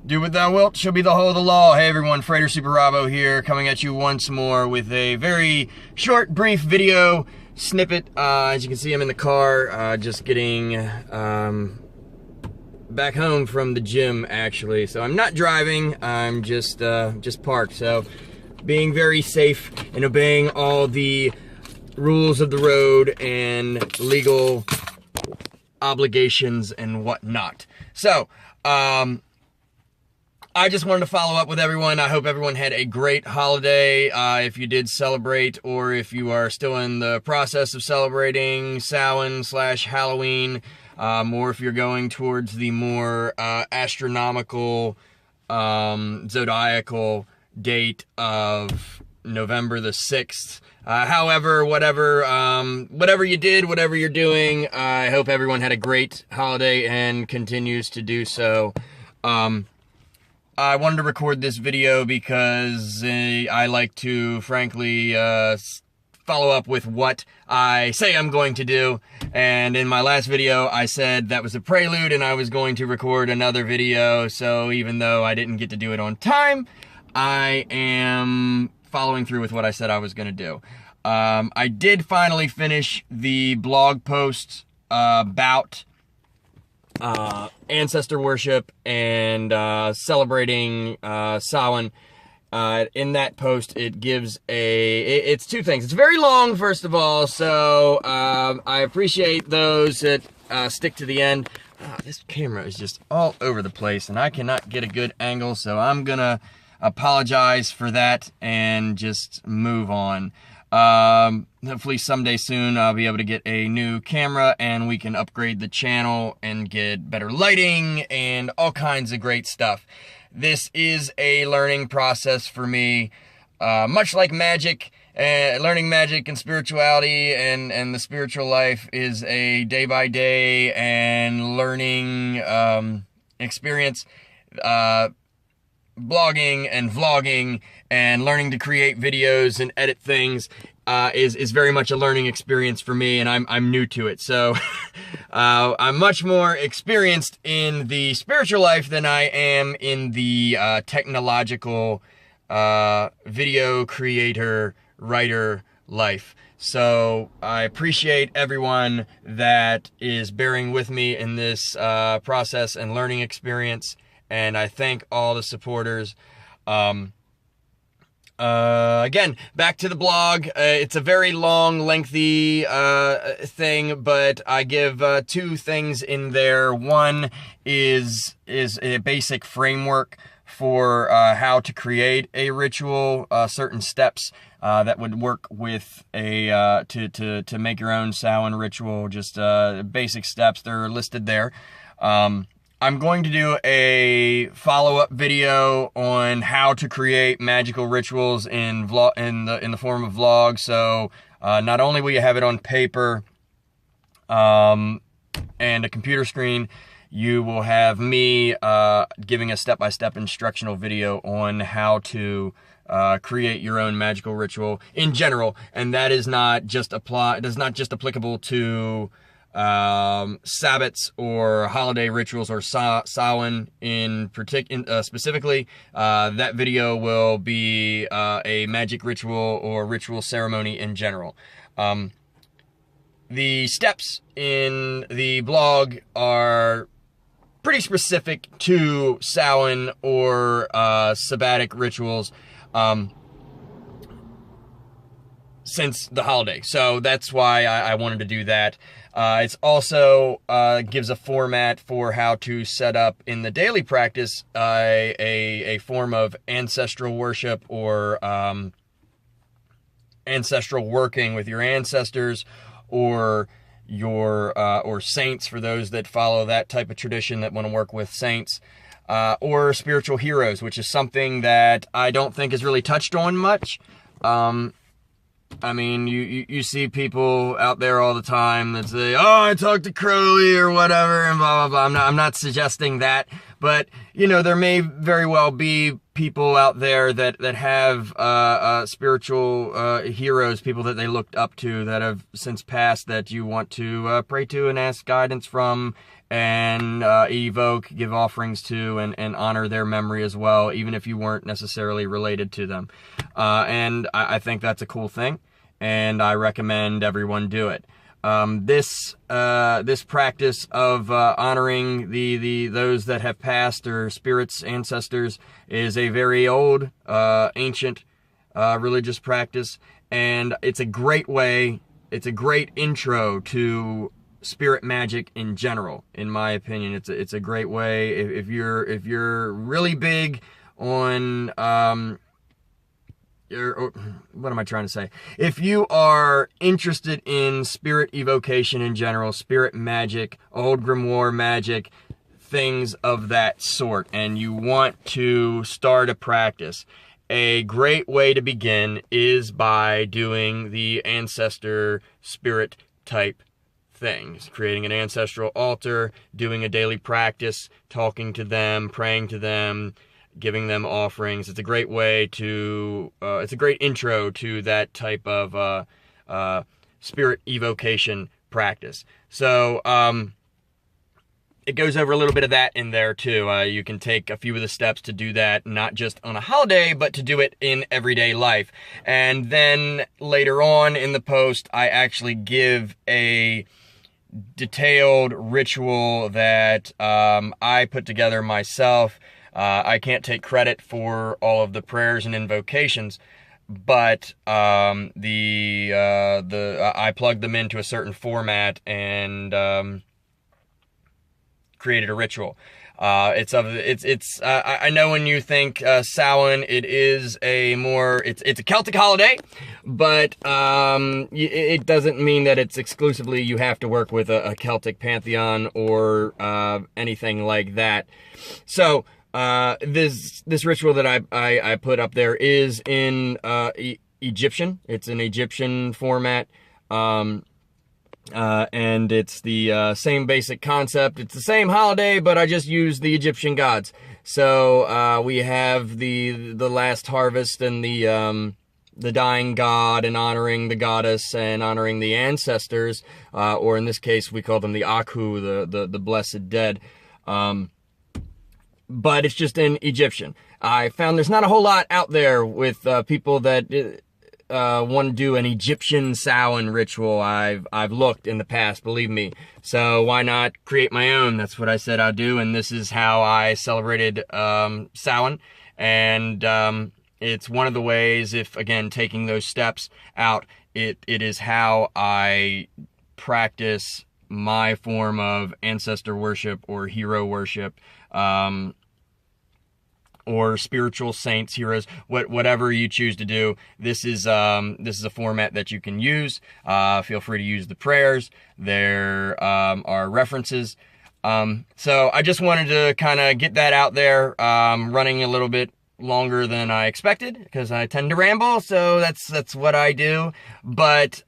Do what thou wilt shall be the whole of the law. Hey everyone, Freighter Super Rabo here, coming at you once more with a very short, brief video snippet. As you can see, I'm in the car, just getting back home from the gym, actually. So I'm not driving, I'm just parked. So being very safe and obeying all the rules of the road and legal obligations and whatnot. So, I just wanted to follow up with everyone. I hope everyone had a great holiday. If you did celebrate, or if you are still in the process of celebrating Samhain/Halloween, or if you're going towards the more astronomical, zodiacal date of November the 6th. However, whatever you did, whatever you're doing, I hope everyone had a great holiday and continues to do so. I wanted to record this video because I like to, frankly, follow up with what I say I'm going to do. And in my last video, I said that was a prelude and I was going to record another video. So even though I didn't get to do it on time, I am following through with what I said I was going to do. I did finally finish the blog post about ancestor worship and celebrating Samhain. In that post, it gives it's two things. It's very long, first of all, so I appreciate those that stick to the end. This camera is just all over the place, and I cannot get a good angle, so I'm gonna apologize for that and just move on. Hopefully someday soon I'll be able to get a new camera and we can upgrade the channel and get better lighting and all kinds of great stuff. This is a learning process for me, much like magic. Learning magic and spirituality and the spiritual life is a day-by-day and learning experience. Blogging and vlogging and learning to create videos and edit things is very much a learning experience for me, and I'm new to it. So I'm much more experienced in the spiritual life than I am in the technological video creator, writer life. So I appreciate everyone that is bearing with me in this process and learning experience. And I thank all the supporters. Again, back to the blog. It's a very long, lengthy thing, but I give two things in there. One is a basic framework for how to create a ritual, certain steps that would work with a to make your own Samhain ritual. Just basic steps. They're listed there. I'm going to do a follow-up video on how to create magical rituals in the form of vlog. So not only will you have it on paper and a computer screen, you will have me giving a step-by-step instructional video on how to create your own magical ritual in general, and that is not just applicable to Sabbats or holiday rituals or Samhain specifically. That video will be a magic ritual or ritual ceremony in general. The steps in the blog are pretty specific to Samhain or Sabbatic rituals since the holiday. So that's why I wanted to do that. It's also gives a format for how to set up in the daily practice a form of ancestral worship or ancestral working with your ancestors or your or saints, for those that follow that type of tradition that want to work with saints, or spiritual heroes, which is something that I don't think is really touched on much. I mean, you see people out there all the time that say, "Oh, I talked to Crowley," or whatever, and blah, blah, blah. I'm not suggesting that, but, you know, there may very well be people out there that have spiritual heroes, people that they looked up to that have since passed, that you want to pray to and ask guidance from and evoke, give offerings to, and honor their memory as well, even if you weren't necessarily related to them. And I think that's a cool thing, and I recommend everyone do it. This practice of honoring those that have passed, or spirits, ancestors, is a very old, ancient religious practice, and it's a great way. It's a great intro to spirit magic in general, in my opinion. It's a great way if you're really big on what am I trying to say? If you are interested in spirit evocation in general, spirit magic, old grimoire magic, things of that sort, and you want to start a practice, a great way to begin is by doing the ancestor spirit type things, creating an ancestral altar, doing a daily practice, talking to them, praying to them, giving them offerings. It's a great way to, it's a great intro to that type of spirit evocation practice. So, it goes over a little bit of that in there too. You can take a few of the steps to do that, not just on a holiday, but to do it in everyday life. And then later on in the post, I actually give a detailed ritual that I put together myself. I can't take credit for all of the prayers and invocations, but I plugged them into a certain format and created a ritual. I know when you think Samhain, it is it's a Celtic holiday, but it doesn't mean that it's exclusively you have to work with a Celtic pantheon or anything like that. So this ritual that I put up there is in Egyptian. It's an Egyptian format. And it's the same basic concept. It's the same holiday, but I just use the Egyptian gods. So we have the last harvest and the dying god, and honoring the goddess and honoring the ancestors, or in this case we call them the Aku, the blessed dead. But it's just in Egyptian. I found there's not a whole lot out there with people that want to do an Egyptian Samhain ritual. I've looked in the past, believe me. So why not create my own? That's what I said I'd do, and this is how I celebrated Samhain. And it's one of the ways, if again taking those steps out, it is how I practice my form of ancestor worship or hero worship. Or spiritual saints, heroes, whatever you choose to do. This is a format that you can use. Feel free to use the prayers. There are references. So I just wanted to kind of get that out there. Running a little bit longer than I expected because I tend to ramble, so that's what I do. But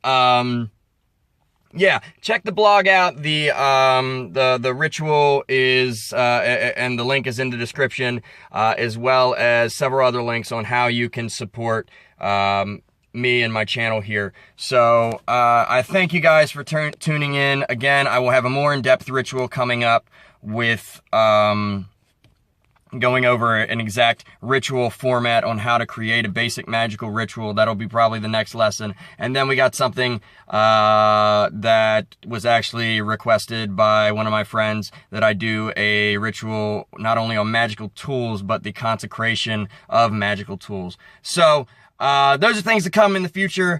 yeah, check the blog out. The ritual is, and the link is in the description, as well as several other links on how you can support me and my channel here. So I thank you guys for tuning in. Again, I will have a more in-depth ritual coming up with going over an exact ritual format on how to create a basic magical ritual. That'll be probably the next lesson. And then we got something that was actually requested by one of my friends, that I do a ritual not only on magical tools, but the consecration of magical tools. So those are things to come in the future.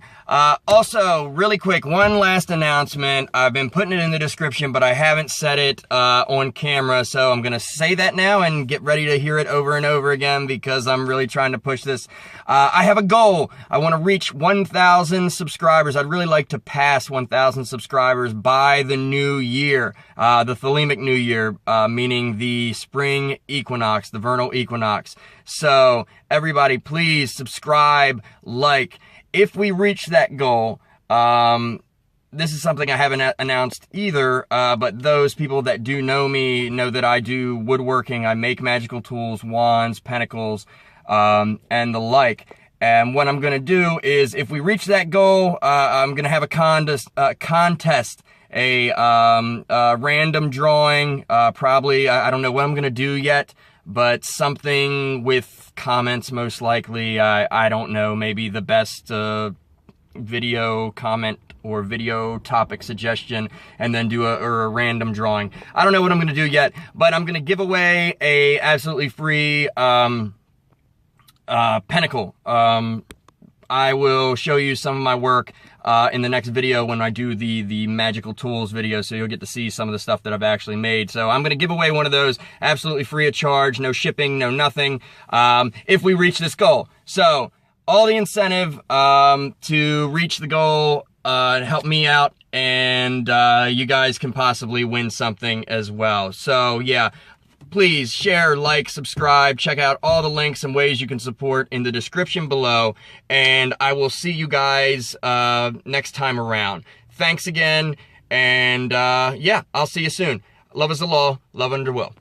Also, really quick, one last announcement. I've been putting it in the description, but I haven't said it on camera, so I'm going to say that now and get ready to hear it over and over again because I'm really trying to push this. I have a goal. I want to reach 1,000 subscribers. I'd really like to pass 1,000 subscribers by the new year, the Thelemic New Year, meaning the spring equinox, the vernal equinox. So everybody, please subscribe, like. If we reach that goal, this is something I haven't announced either, but those people that do know me know that I do woodworking. I make magical tools, wands, pentacles, and the like. And what I'm going to do is, if we reach that goal, I'm going to have a contest, a random drawing, probably, I don't know what I'm going to do yet, but something with comments most likely. I don't know, maybe the best video comment or video topic suggestion, and then do a random drawing. I don't know what I'm going to do yet, but I'm going to give away a absolutely free pentacle. I will show you some of my work in the next video when I do the magical tools video, so you'll get to see some of the stuff that I've actually made. So I'm going to give away one of those absolutely free of charge, no shipping, no nothing, if we reach this goal. So all the incentive to reach the goal, help me out, and you guys can possibly win something as well. So yeah, please share, like, subscribe, check out all the links and ways you can support in the description below, and I will see you guys next time around. Thanks again, and yeah, I'll see you soon. Love is the law, love under will.